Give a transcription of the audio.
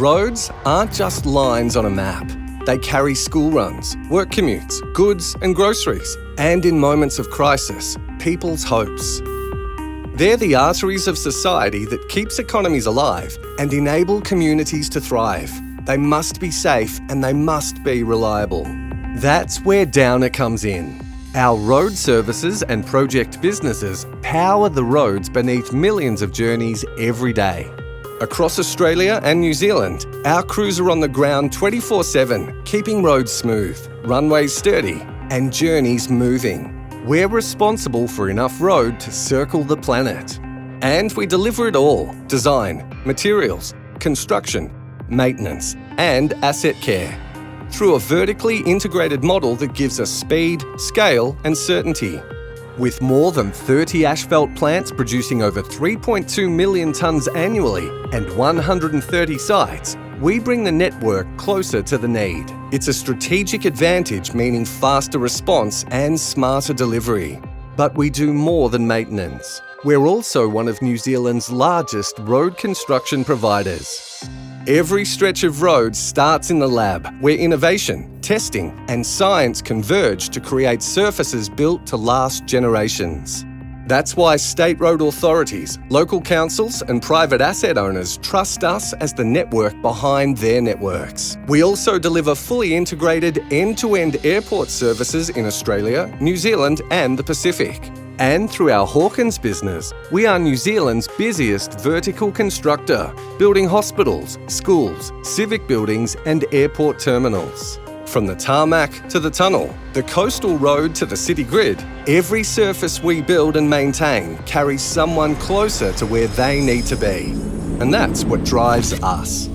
Roads aren't just lines on a map. They carry school runs, work commutes, goods and groceries, and in moments of crisis, people's hopes. They're the arteries of society that keeps economies alive and enable communities to thrive. They must be safe and they must be reliable. That's where Downer comes in. Our road services and project businesses power the roads beneath millions of journeys every day. Across Australia and New Zealand, our crews are on the ground 24/7, keeping roads smooth, runways sturdy, and journeys moving. We're responsible for enough road to circle the planet. And we deliver it all: design, materials, construction, maintenance, and asset care, through a vertically integrated model that gives us speed, scale, and certainty. With more than 30 asphalt plants producing over 3.2 million tonnes annually and 130 sites, we bring the network closer to the need. It's a strategic advantage, meaning faster response and smarter delivery. But we do more than maintenance. We're also one of New Zealand's largest road construction providers. Every stretch of road starts in the lab, where innovation, testing, and science converge to create surfaces built to last generations. That's why state road authorities, local councils, and private asset owners trust us as the network behind their networks. We also deliver fully integrated end-to-end airport services in Australia, New Zealand, and the Pacific. And through our Hawkins business, we are New Zealand's busiest vertical constructor, building hospitals, schools, civic buildings, and airport terminals. From the tarmac to the tunnel, the coastal road to the city grid, every surface we build and maintain carries someone closer to where they need to be. And that's what drives us.